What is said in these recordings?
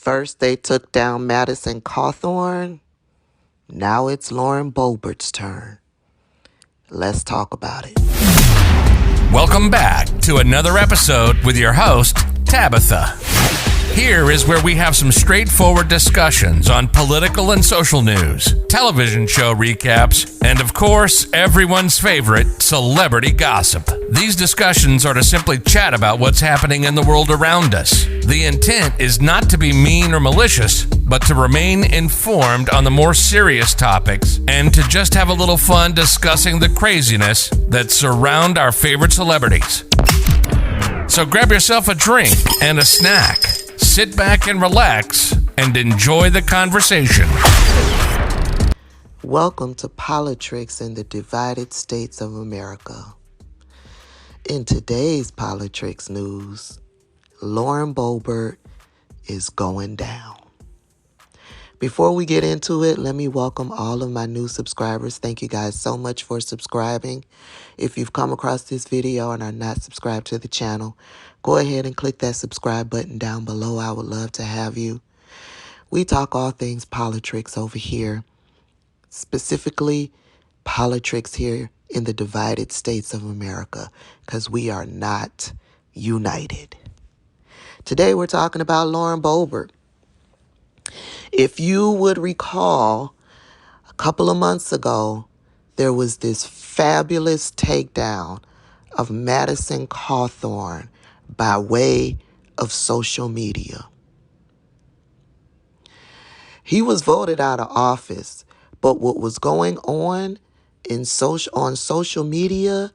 First, they took down Madison Cawthorn. Now it's Lauren Boebert's turn. Let's talk about it. Welcome back to another episode with your host, Tabitha. Here is where we have some straightforward discussions on political and social news, television show recaps, and of course, everyone's favorite, celebrity gossip. These discussions are to simply chat about what's happening in the world around us. The intent is not to be mean or malicious, but to remain informed on the more serious topics and to just have a little fun discussing the craziness that surround our favorite celebrities. So grab yourself a drink and a snack. Sit back and relax and enjoy the conversation. Welcome to Politics in the Divided States of America. In today's Politics news, Lauren Boebert is going down. Before we get into it, let me welcome all of my new subscribers. Thank you guys so much for subscribing. If you've come across this video and are not subscribed to the channel, go ahead and click that subscribe button down below. I would love to have you. We talk all things politics over here, specifically politics here in the divided states of America, because we are not united. Today we're talking about Lauren Boebert. If you would recall, a couple of months ago, there was this fabulous takedown of Madison Cawthorn by way of social media. He was voted out of office, but what was going on on social media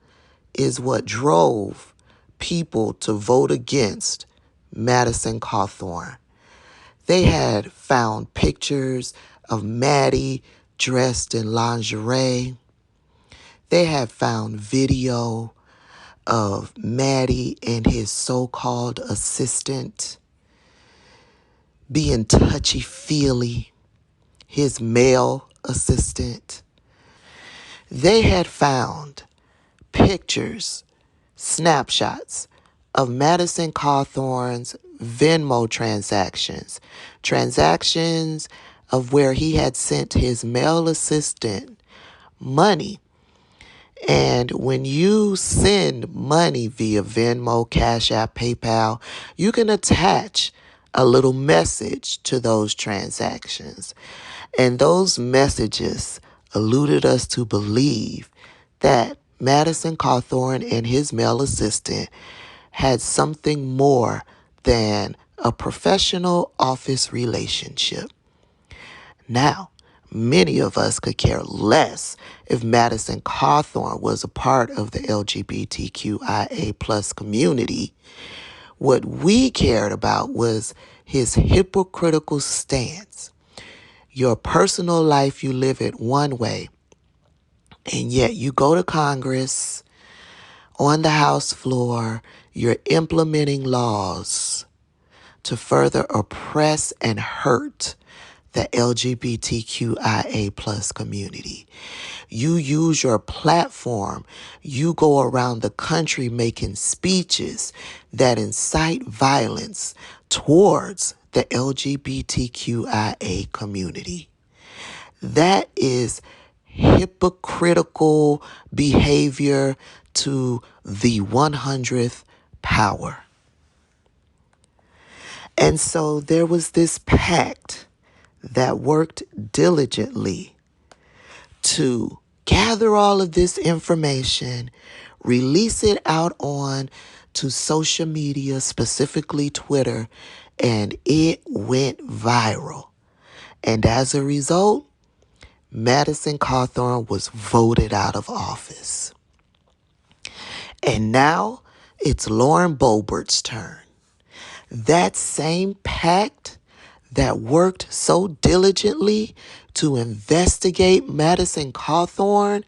is what drove people to vote against Madison Cawthorn. They had found pictures of Maddie dressed in lingerie. They had found video of Maddie and his so-called assistant being touchy-feely, his male assistant. They had found pictures, snapshots of Madison Cawthorn's Venmo transactions of where he had sent his male assistant money. And when you send money via Venmo, CashApp, PayPal, you can attach a little message to those transactions. And those messages alluded us to believe that Madison Cawthorn and his male assistant had something more than a professional office relationship. Now, many of us could care less if Madison Cawthorn was a part of the LGBTQIA plus community. What we cared about was his hypocritical stance. Your personal life, you live it one way, and yet you go to Congress, on the House floor, you're implementing laws to further oppress and hurt the LGBTQIA plus community. You use your platform. You go around the country making speeches that incite violence towards the LGBTQIA community. That is hypocritical behavior to the 100th power. And so there was this pact that worked diligently to gather all of this information, release it out on to social media, specifically Twitter, and it went viral. And as a result, Madison Cawthorn was voted out of office. And now it's Lauren Boebert's turn. That same pact that worked so diligently to investigate Madison Cawthorn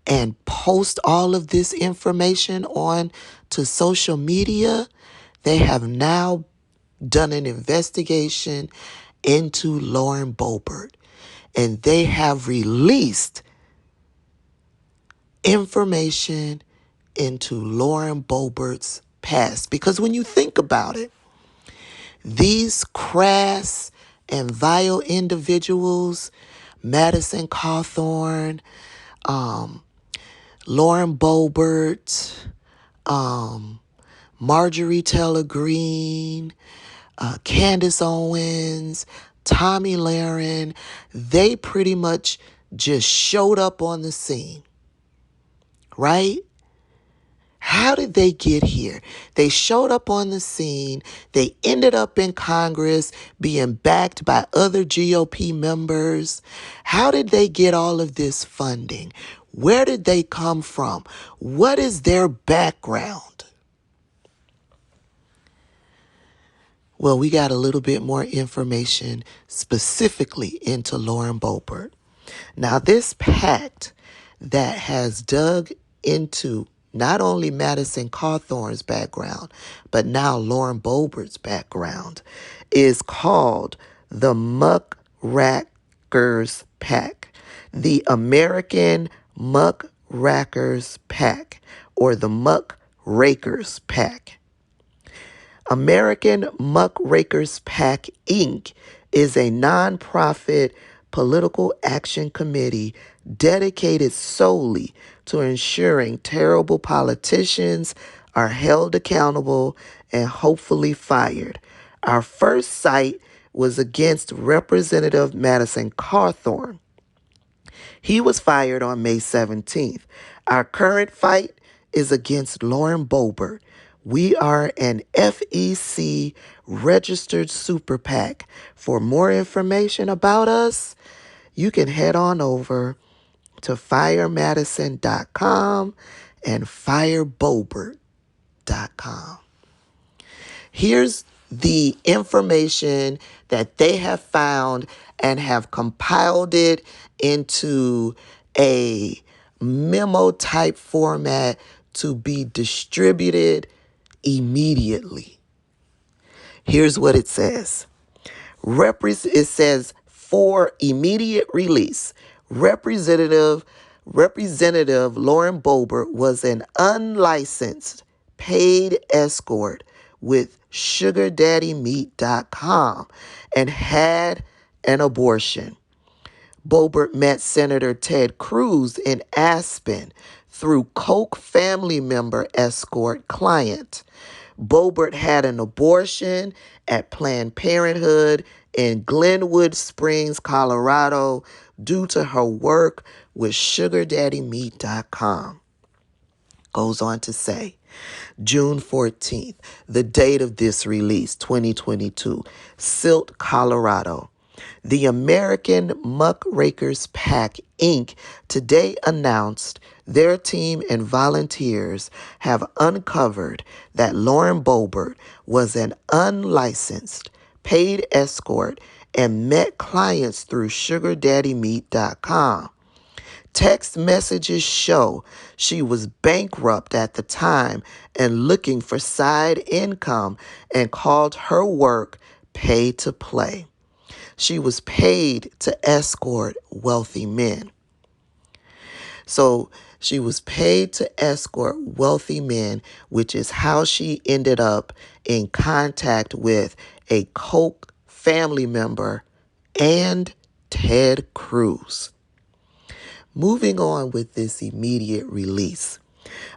and post all of this information on to social media, they have now done an investigation into Lauren Boebert, and they have released information into Lauren Boebert's past. Because when you think about it, These crass and vile individuals, Madison Cawthorn, Lauren Boebert, Marjorie Taylor Greene, Candace Owens, Tommy Lahren, they pretty much just showed up on the scene, right? How did they get here? They showed up on the scene. They ended up in Congress being backed by other GOP members. How did they get all of this funding? Where did they come from? What is their background? Well, we got a little bit more information specifically into Lauren Boebert. Now, this pact that has dug into not only Madison Cawthorn's background, but now Lauren Boebert's background, is called the Muckrakers Pact, the American Muckrakers Pact, or the Muckrakers Pact. American Muckrakers PAC, Inc. is a nonprofit political action committee dedicated solely to ensuring terrible politicians are held accountable and hopefully fired. Our first fight was against Representative Madison Cawthorn. He was fired on May 17th. Our current fight is against Lauren Boebert. We are an FEC registered super PAC. For more information about us, you can head on over to firemadison.com and fireboebert.com. Here's the information that they have found and have compiled it into a memo type format to be distributed immediately. Here's what it says. It says for immediate release, Representative Lauren Boebert was an unlicensed paid escort with SugarDaddyMeat.com and had an abortion. Boebert met Senator Ted Cruz in Aspen through Koch family member escort client. Boebert had an abortion at Planned Parenthood in Glenwood Springs, Colorado, due to her work with SugarDaddyMeat.com. Goes on to say, June 14th, the date of this release, 2022, Silt, Colorado. The American Muckrakers PAC, Inc. today announced their team and volunteers have uncovered that Lauren Boebert was an unlicensed paid escort and met clients through SugarDaddyMeat.com. Text messages show she was bankrupt at the time and looking for side income and called her work pay to play. She was paid to escort wealthy men. So she was paid to escort wealthy men, which is how she ended up in contact with a Koch family member and Ted Cruz. Moving on with this immediate release.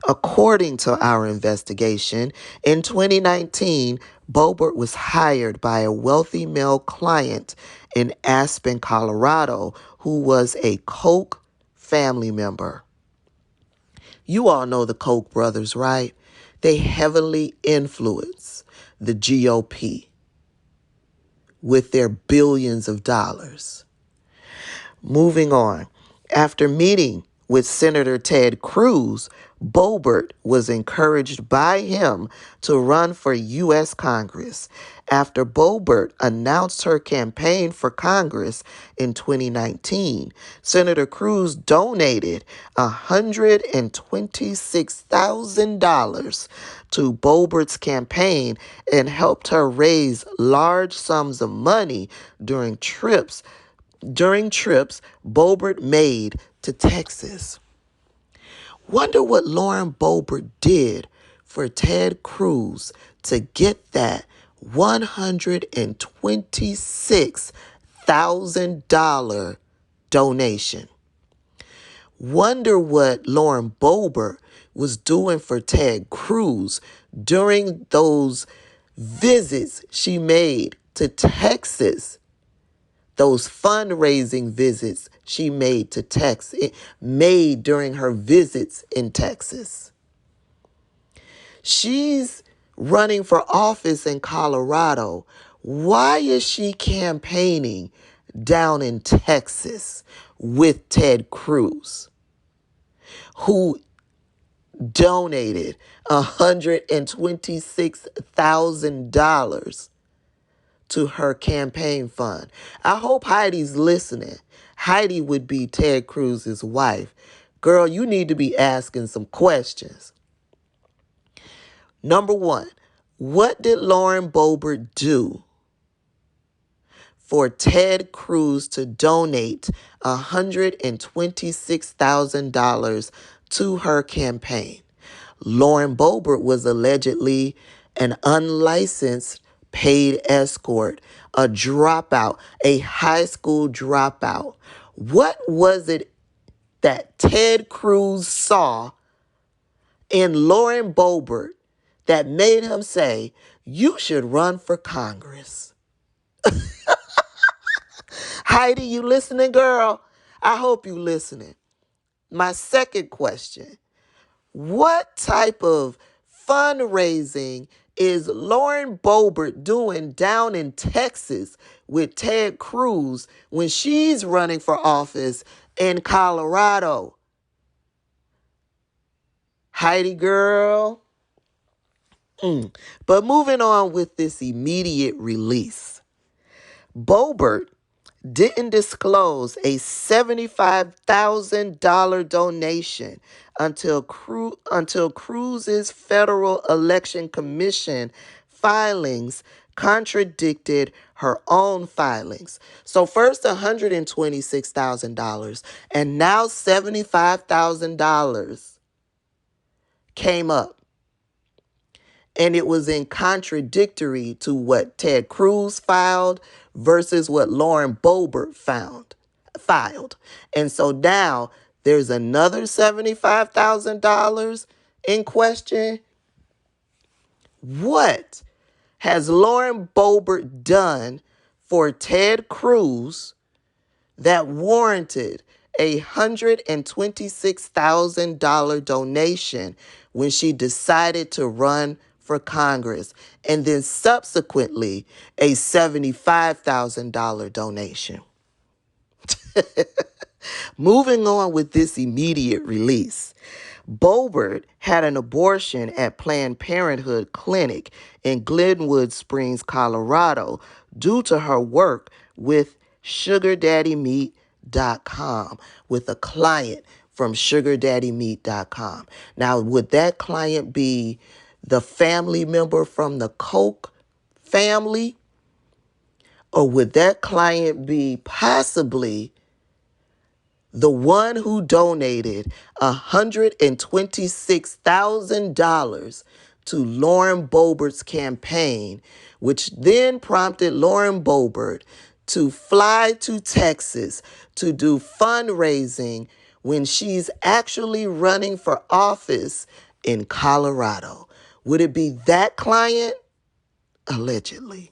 According to our investigation, in 2019, Boebert was hired by a wealthy male client in Aspen, Colorado, who was a Koch family member. You all know the Koch brothers, right? They heavily influence the GOP with their billions of dollars. Moving on. After meeting with Senator Ted Cruz, Boebert was encouraged by him to run for U.S. Congress. After Boebert announced her campaign for Congress in 2019, Senator Cruz donated $126,000 to Boebert's campaign and helped her raise large sums of money during trips Boebert made to Texas. Wonder what Lauren Boebert did for Ted Cruz to get that $126,000 donation. Wonder what Lauren Boebert was doing for Ted Cruz during those visits she made to Texas, those fundraising visits she made to Texas, made during her visits in Texas. She's running for office in Colorado. Why is she campaigning down in Texas with Ted Cruz, who donated $126,000 to her campaign fund? I hope Heidi's listening. Heidi would be Ted Cruz's wife. Girl, you need to be asking some questions. Number one, what did Lauren Boebert do for Ted Cruz to donate $126,000 to her campaign? Lauren Boebert was allegedly an unlicensed paid escort, a dropout, a high school dropout. What was it that Ted Cruz saw in Lauren Boebert that made him say, you should run for Congress? Heidi, you listening, girl? I hope you listening. My second question, what type of fundraising is Lauren Boebert doing down in Texas with Ted Cruz when she's running for office in Colorado? Heidi, girl. But moving on with this immediate release, Boebert didn't disclose a $75,000 donation until Cruz's Federal Election Commission filings contradicted her own filings. So first $126,000 and now $75,000 came up. And it was in contradictory to what Ted Cruz filed versus what Lauren Boebert filed. And so now there's another $75,000 in question. What has Lauren Boebert done for Ted Cruz that warranted a $126,000 donation when she decided to run for Congress, and then subsequently a $75,000 donation? Moving on with this immediate release, Boebert had an abortion at Planned Parenthood Clinic in Glenwood Springs, Colorado, due to her work with SugarDaddyMeat.com, with a client from SugarDaddyMeat.com. Now, would that client be the family member from the Koch family? Or would that client be possibly the one who donated $126,000 to Lauren Boebert's campaign, which then prompted Lauren Boebert to fly to Texas to do fundraising when she's actually running for office in Colorado? Would it be that client? Allegedly.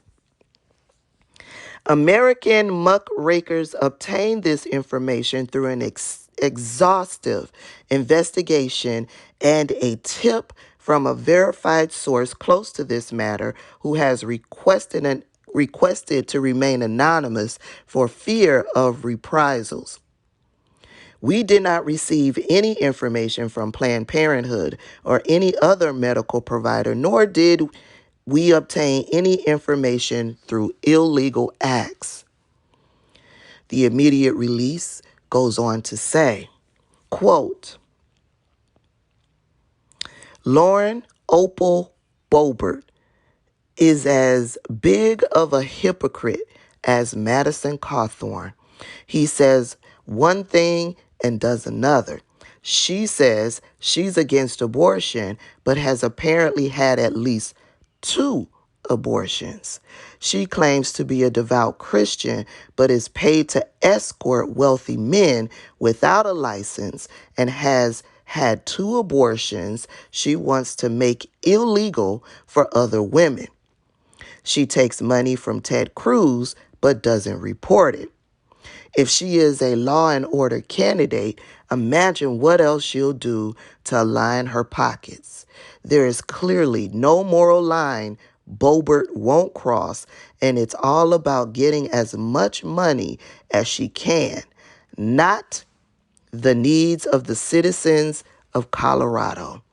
American muckrakers obtained this information through an exhaustive investigation and a tip from a verified source close to this matter who has requested to remain anonymous for fear of reprisals. We did not receive any information from Planned Parenthood or any other medical provider, nor did we obtain any information through illegal acts. The immediate release goes on to say, quote, Lauren Opal Boebert is as big of a hypocrite as Madison Cawthorn. He says one thing and does another. She says she's against abortion, but has apparently had at least 2 abortions. She claims to be a devout Christian, but is paid to escort wealthy men without a license and has had 2 abortions she wants to make illegal for other women. She takes money from Ted Cruz, but doesn't report it. If she is a law and order candidate, imagine what else she'll do to line her pockets. There is clearly no moral line Boebert won't cross, and it's all about getting as much money as she can, not the needs of the citizens of Colorado.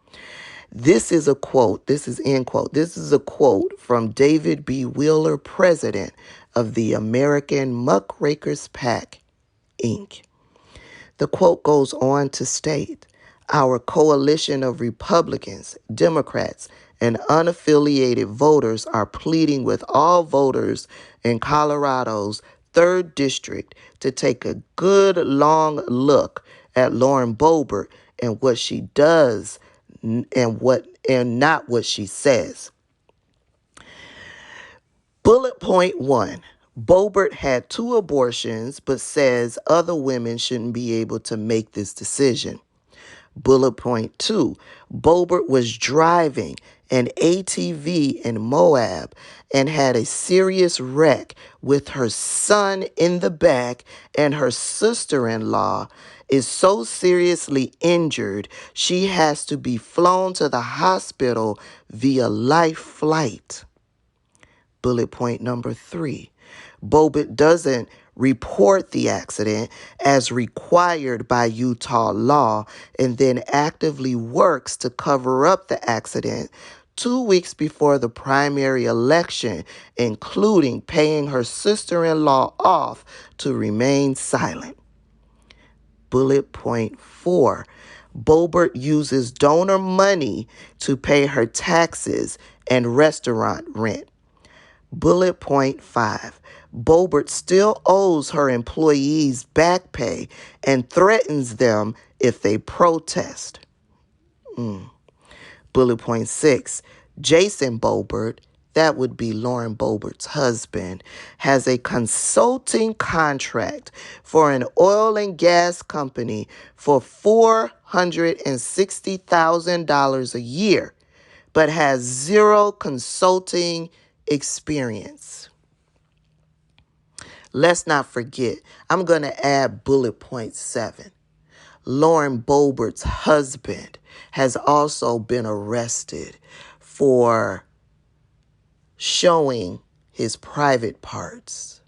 This is a quote. This is end quote. This is a quote from David B. Wheeler, president of the American Muckrakers PAC, Inc. The quote goes on to state, "Our coalition of Republicans, Democrats, and unaffiliated voters are pleading with all voters in Colorado's 3rd District to take a good long look at Lauren Boebert and what she does and not what she says." Bullet point 1. Boebert had 2 abortions, but says other women shouldn't be able to make this decision. Bullet point 2. Boebert was driving an ATV in Moab and had a serious wreck with her son in the back, and her sister-in-law is so seriously injured she has to be flown to the hospital via life flight. Bullet point number 3. Boebert doesn't report the accident as required by Utah law and then actively works to cover up the accident 2 weeks before the primary election, including paying her sister-in-law off to remain silent. Bullet point 4. Boebert uses donor money to pay her taxes and restaurant rent. Bullet point 5. Boebert still owes her employees back pay and threatens them if they protest. Bullet point 6. Jason Boebert, that would be Lauren Boebert's husband, has a consulting contract for an oil and gas company for $460,000 a year, but has 0 consulting experience. Let's not forget, I'm going to add bullet point 7. Lauren Boebert's husband has also been arrested for showing his private parts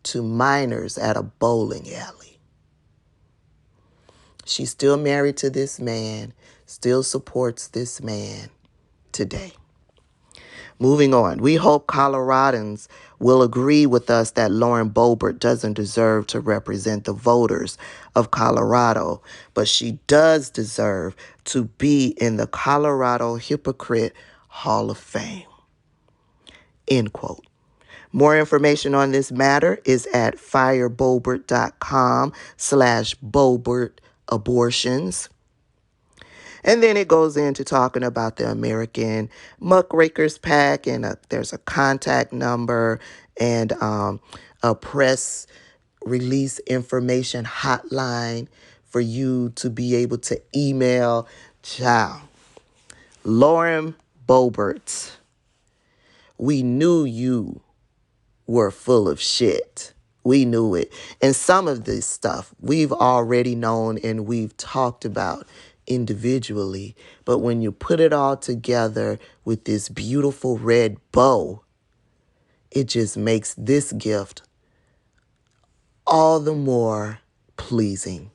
to minors at a bowling alley. She's still married to this man, still supports this man today. Moving on, we hope Coloradans will agree with us that Lauren Boebert doesn't deserve to represent the voters of Colorado, but she does deserve to be in the Colorado Hypocrite Hall of Fame. End quote. More information on this matter is at fireboebert.com/Boebert abortions. And then it goes into talking about the American Muckrakers PAC, and there's a contact number and a press release information hotline for you to be able to email. Child, Lauren Boebert, we knew you were full of shit. We knew it. And some of this stuff we've already known and we've talked about individually. But when you put it all together with this beautiful red bow, it just makes this gift all the more pleasing.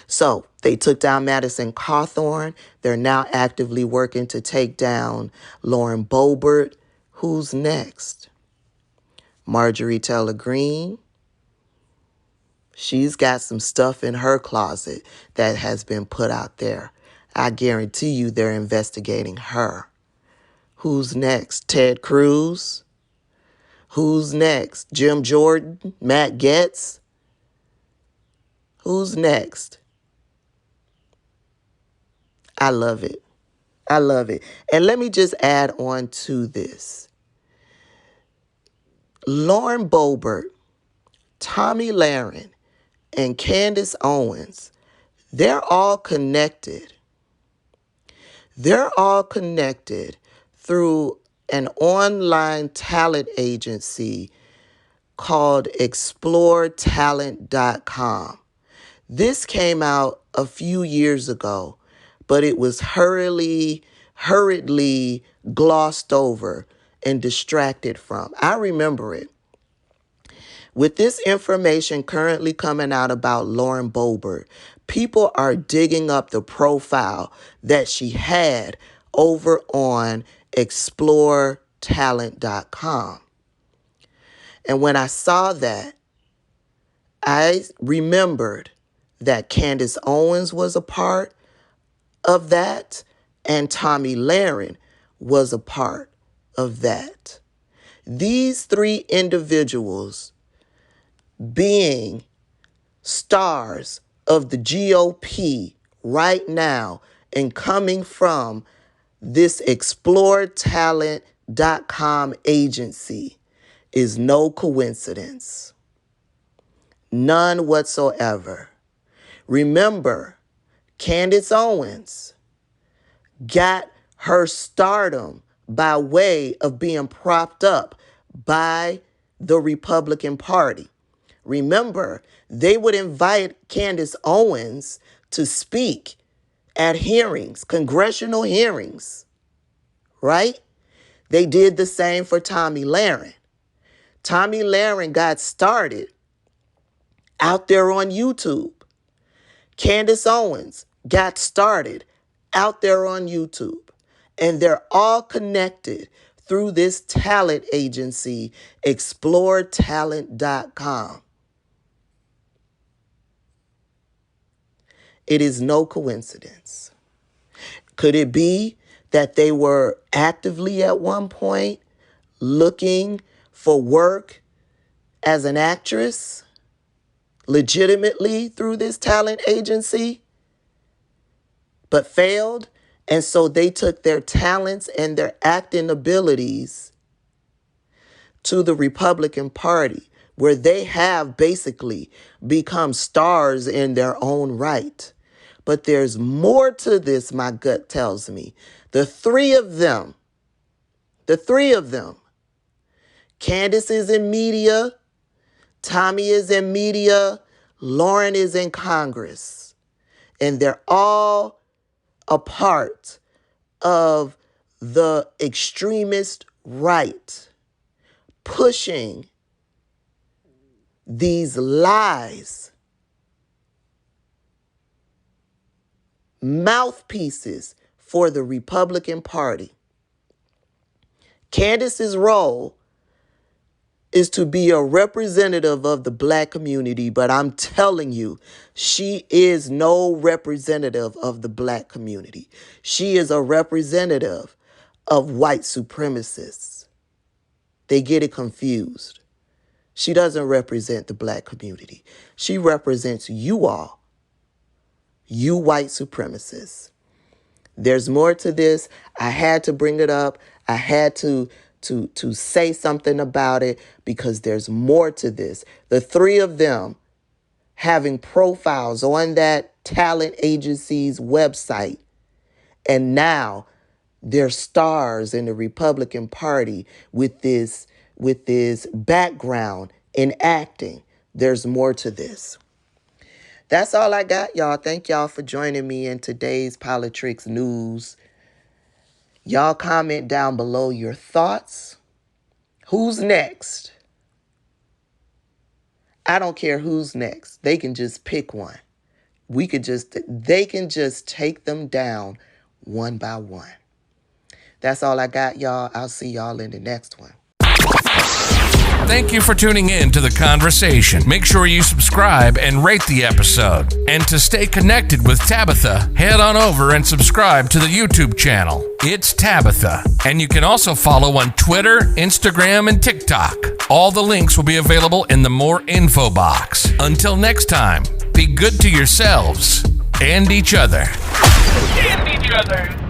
So they took down Madison Cawthorn. They're now actively working to take down Lauren Boebert. Who's next? Marjorie Taylor Greene. She's got some stuff in her closet that has been put out there. I guarantee you they're investigating her. Who's next? Ted Cruz? Who's next? Jim Jordan? Matt Gaetz? Who's next? I love it. I love it. And let me just add on to this. Lauren Boebert, Tommy Lahren, and Candace Owens, they're all connected. They're all connected through an online talent agency called ExploreTalent.com. This came out a few years ago, but it was hurriedly glossed over and distracted from. I remember it. With this information currently coming out about Lauren Boebert, people are digging up the profile that she had over on ExploreTalent.com. And when I saw that, I remembered that Candace Owens was a part of that and Tommy Lahren was a part of that. These three individuals being stars of the GOP right now and coming from this ExploreTalent.com agency is no coincidence. None whatsoever. Remember, Candace Owens got her stardom by way of being propped up by the Republican Party. Remember, they would invite Candace Owens to speak at hearings, congressional hearings, right? They did the same for Tommy Lahren. Tommy Lahren got started out there on YouTube. Candace Owens got started out there on YouTube. And they're all connected through this talent agency, ExploreTalent.com. It is no coincidence. Could it be that they were actively at one point looking for work as an actress legitimately through this talent agency, but failed? And so they took their talents and their acting abilities to the Republican Party, where they have basically become stars in their own right. But there's more to this, my gut tells me. The three of them, Candace is in media, Tommy is in media, Lauren is in Congress. And they're all a part of the extremist right, pushing these lies, mouthpieces for the Republican Party. Candace's role is to be a representative of the Black community, but I'm telling you, she is no representative of the Black community. She is a representative of white supremacists. They get it confused. She doesn't represent the Black community. She represents you all, you white supremacists. There's more to this. I had to bring it up. I had to say something about it because there's more to this. The three of them having profiles on that talent agency's website, and now they're stars in the Republican Party with this background in acting. There's more to this. That's all I got, y'all. Thank y'all for joining me in today's Politics News. Y'all comment down below your thoughts. Who's next? I don't care who's next. They can just pick one. They can just take them down one by one. That's all I got, y'all. I'll see y'all in the next one. Thank you for tuning in to the conversation. Make sure you subscribe and rate the episode. And to stay connected with Tabitha, head on over and subscribe to the YouTube channel. It's Tabitha. And you can also follow on Twitter, Instagram, and TikTok. All the links will be available in the More Info box. Until next time, be good to yourselves and each other. And each other.